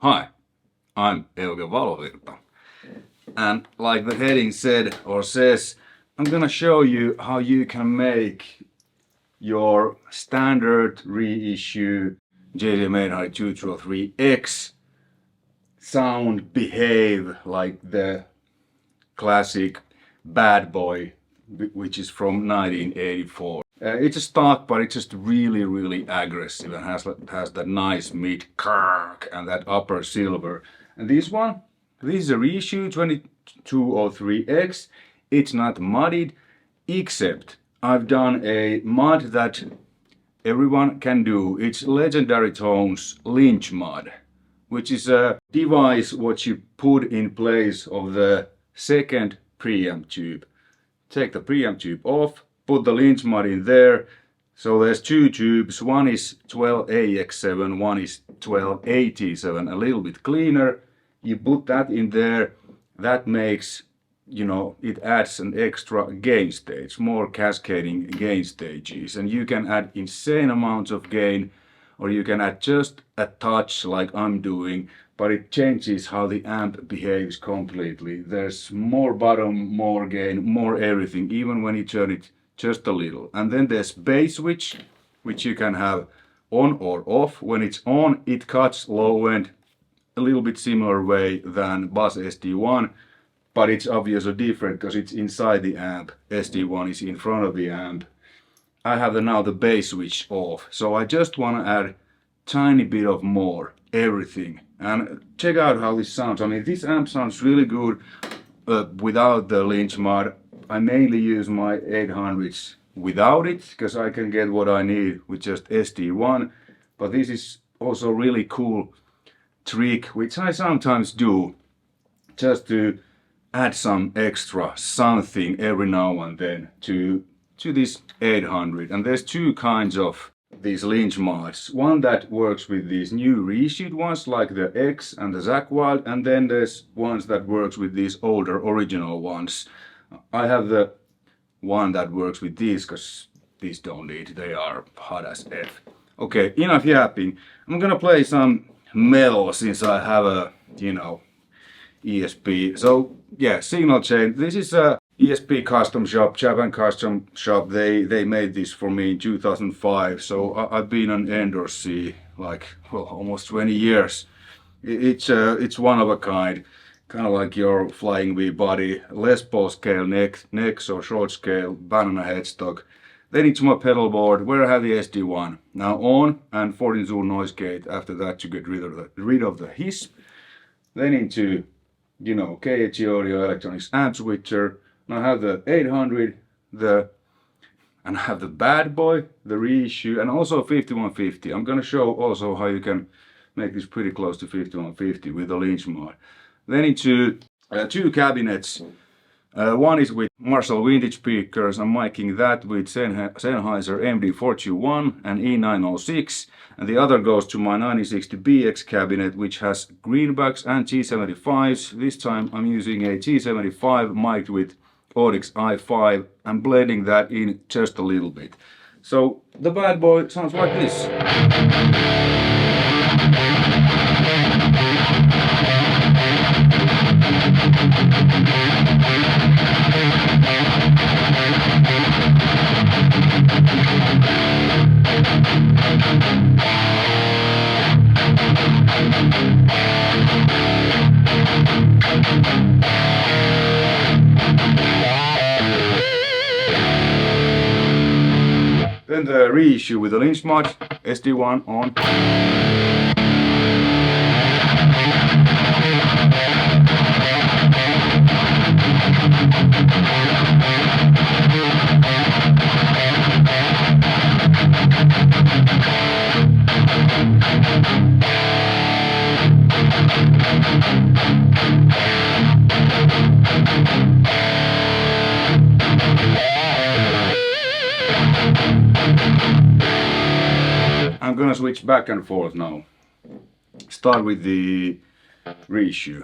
Hi, I'm Euge Valovirta, and like the heading said or says, I'm gonna show you how you can make your standard reissue JCM800 203X sound behave like the classic Bad Boy, which is from 1984. It's a stock, but it's just really aggressive and has that nice mid kirk and that upper silver. And this is a reissue 2203X. It's not modded, except I've done a mod that everyone can do. It's Legendary Tones Lynch Mod, which is a device what you put in place of the second preamp tube. Take the preamp tube off, put the Lynch Mod in there. So there's two tubes, one is 12AX7, one is 12AT7, a little bit cleaner. You put that in there, that makes, it adds an extra gain stage, more cascading gain stages. And you can add insane amounts of gain, or you can add just a touch like I'm doing, but it changes how the amp behaves completely. There's more bottom, more gain, more everything, even when you turn it just a little. And then there's bass switch, which you can have on or off. When it's on, it cuts low end a little bit similar way than Bass SD-1, but it's obviously different because it's inside the amp. SD-1 is in front of the amp. I have now the bass switch off, so I just want to add tiny bit of more everything. And check out how this sounds. I mean, this amp sounds really good without the Lynch Mod. I mainly use my 800s without it, because I can get what I need with just SD-1. But this is also a really cool trick, which I sometimes do, just to add some extra something every now and then to this 800. And there's two kinds of these Lynch Mods. One that works with these new reissued ones like the X and the Zakk Wylde, and then there's ones that works with these older original ones. I have the one that works with these because these don't need, they are hot as F. Okay, enough yapping. I'm gonna play some metal since I have a, ESP. So yeah, signal chain. This is a ESP custom shop, Japan custom shop. They made this for me in 2005. So I've been an endorsee like, well, almost 20 years. It's one of a kind. Kind of like your Flying V body, Les Paul scale neck, so short scale, banana headstock. Then into my pedal board where I have the SD-1. Now on and 14 zoom noise gate after that to get rid of the hiss. Then into, KHE Audio Electronics amp switcher. Now I have the 800, and I have the Bad Boy, the reissue, and also 5150. I'm gonna show also how you can make this pretty close to 5150 with the Lynch Mod. Then into two cabinets. One is with Marshall vintage speakers. I'm miking that with Sennheiser MD421 and E906. And the other goes to my 9060BX cabinet, which has greenbacks and G75s. This time I'm using a G75 mic'd with Audix i5 and blending that in just a little bit. So the Bad Boy sounds like this. Then the reissue with the Lynch Mod, SD-1 on. I'm gonna switch back and forth now. Start with the reissue.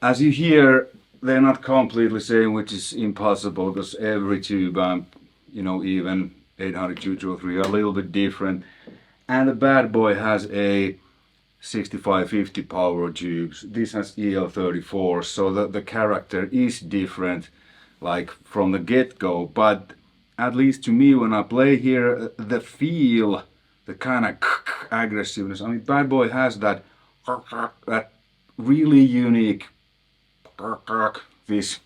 as you hear, they're not completely same, which is impossible because every tube amp, you know, even 800 203 are a little bit different. And the Bad Boy has a 6550 power tubes. This has EL34, so the character is different, like from the get-go. But at least to me, when I play here, the feel, the kind of aggressiveness. I mean, Bad Boy has that really unique this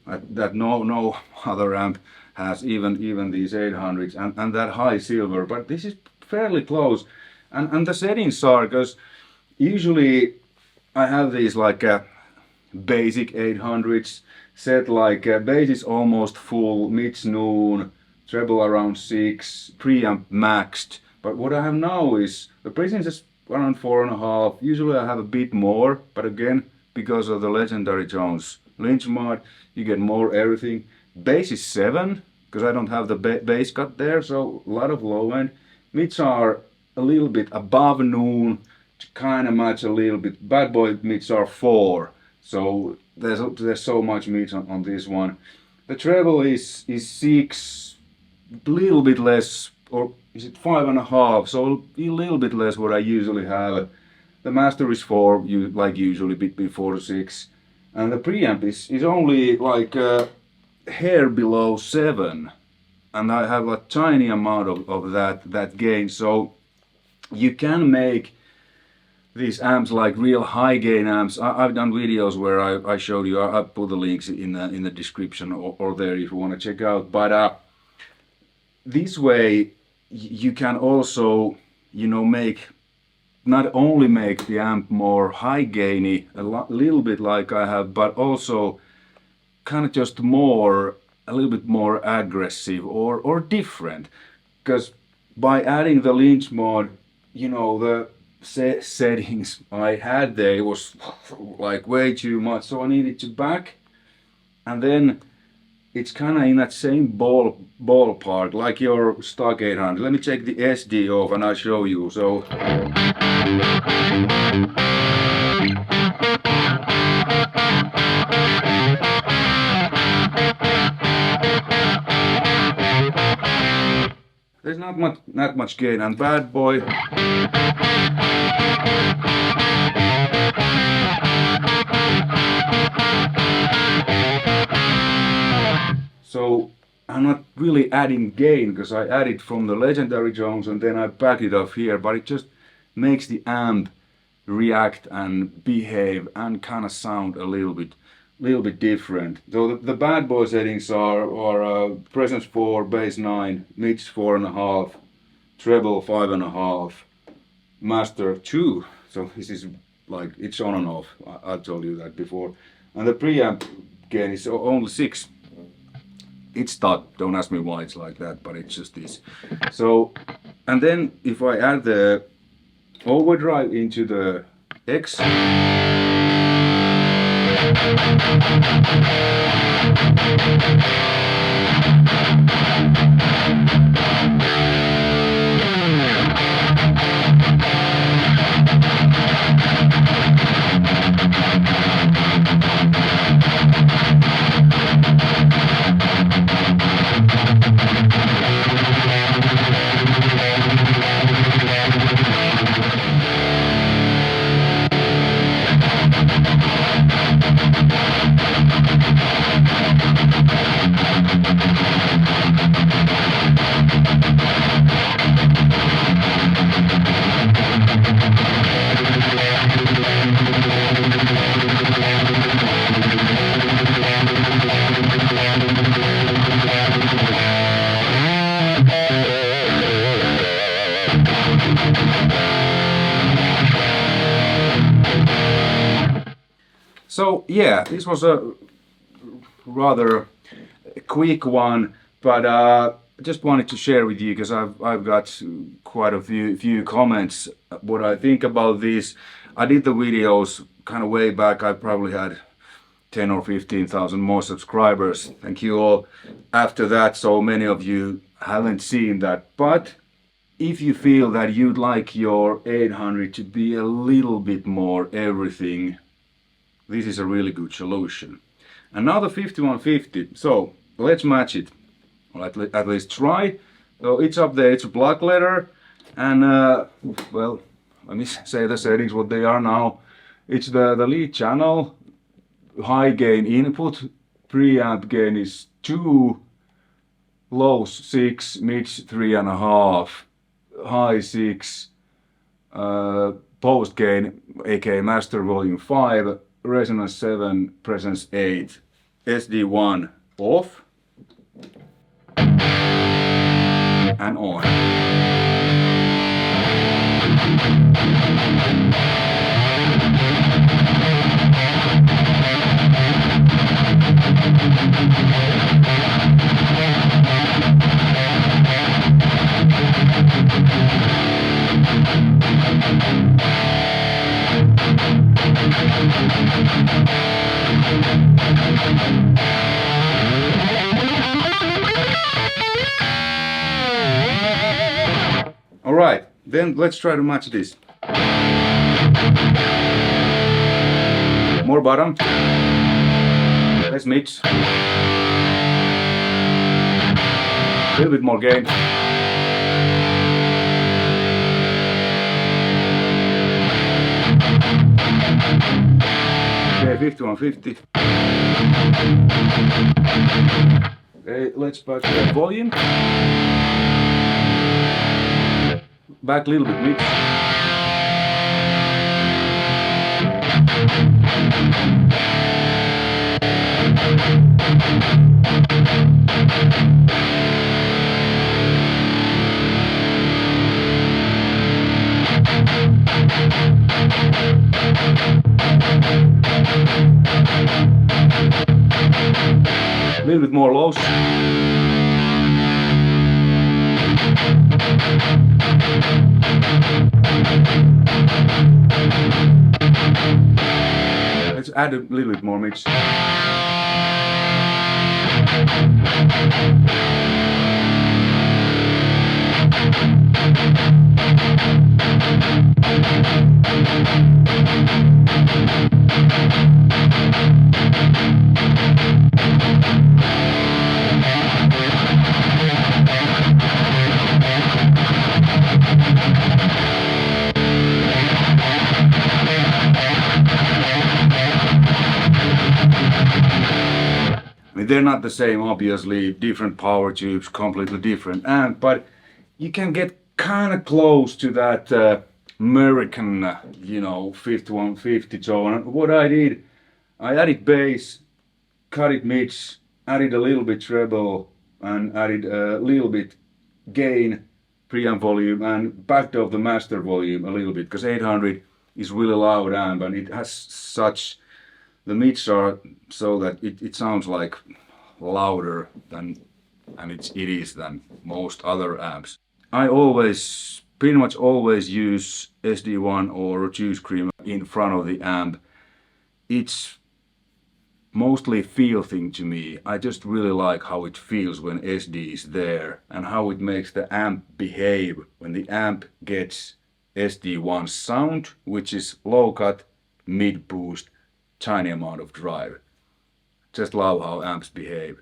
that no other amp has, even these 800s, and that high silver. But this is fairly close, and the settings are, because usually I have these like basic 800s set, like bass is almost full, mid's noon, treble around 6, preamp maxed. But what I have now is the presence is around 4.5. Usually I have a bit more, but again, because of the Legendary Tones Lynch Mod, you get more everything. Bass is 7, because I don't have the bass cut there, so a lot of low end. Mids are a little bit above noon, to kind of match a little bit. Bad Boy mids are 4, so there's so much mids on this one. The treble is 6, a little bit less, or is it 5.5, so a little bit less what I usually have. The master is 4, like usually between 4 to 6, and the preamp is only like a hair below 7, and I have a tiny amount of that gain. So you can make these amps like real high gain amps. I've done videos where I showed you. I put the links in the description or there if you want to check out. But this way you can also, you know, not only make the amp more high gainy, a little bit like I have, but also kind of just a little bit more aggressive or different. Because by adding the Lynch Mod, you know, the settings I had there, it was like way too much, so I needed to back, and then it's kind of in that same ballpark like your stock 800. Let me take the SD off and I'll show you. So there's not much gain, and Bad Boy, so I'm not really adding gain because I added from the Legendary Tones and then I back it off here, but it just makes the amp react and behave and kind of sound a little bit different. So the Bad Boy settings are presence 4, bass 9, mids 4.5, treble 5.5, master 2. So this is like, it's on and off. I told you that before. And the preamp gain is only 6. It's stuck. Don't ask me why it's like that, but it's just this. So, and then if I add the overdrive into the X, so yeah, this was a rather quick one, but I just wanted to share with you because I've got quite a few comments what I think about this. I did the videos kind of way back. I probably had 10 or 15,000 more subscribers. Thank you all. After that, so many of you haven't seen that, but if you feel that you'd like your 800 to be a little bit more everything, this is a really good solution. And now the 5150, so let's match it, or at least try. So it's up there, it's a black letter, and well, let me say the settings what they are now. It's the lead channel, high gain input, preamp gain is 2, lows 6, mids 3.5, high 6, post gain aka master volume 5, resonance 7, presence 8, SD-1 off and on. Alright, then let's try to match this. More bottom. Less mids. A little bit more gain. Okay, 5150. Okay, let's back the volume. Back a little bit mid. A little bit more lows. Let's add a little bit more mix. They're not the same, obviously, different power tubes, completely different amp, but you can get kind of close to that American, you know, 5150 tone. What I did, I added bass, cut it mids, added a little bit treble, and added a little bit gain, preamp volume, and backed off the master volume a little bit, because 800 is really loud amp, and it has such, the mids are so that it sounds like louder than, and it is than most other amps. I always, pretty much always use SD-1 or juice cream in front of the amp. It's mostly feel thing to me. I just really like how it feels when SD is there and how it makes the amp behave when the amp gets SD-1 sound, which is low cut, mid boost, tiny amount of drive. Just love how amps behave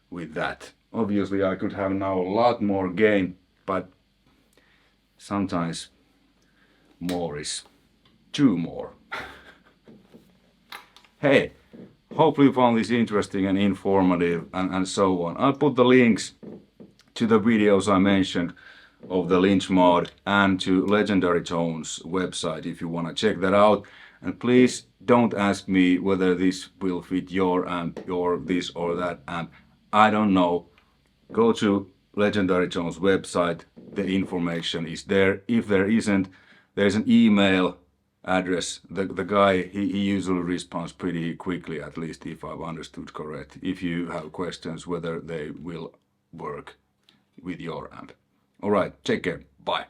with that. Obviously I could have now a lot more gain, but sometimes more is too more. Hey, hopefully you found this interesting and informative and so on. I'll put the links to the videos I mentioned of the Lynch Mod and to Legendary Tones website if you want to check that out. And please don't ask me whether this will fit your amp or this or that amp. I don't know. Go to Legendary Tones website. The information is there. If there isn't, there's an email address. The guy, he usually responds pretty quickly, at least if I've understood correct, if you have questions whether they will work with your amp. Alright, take care. Bye.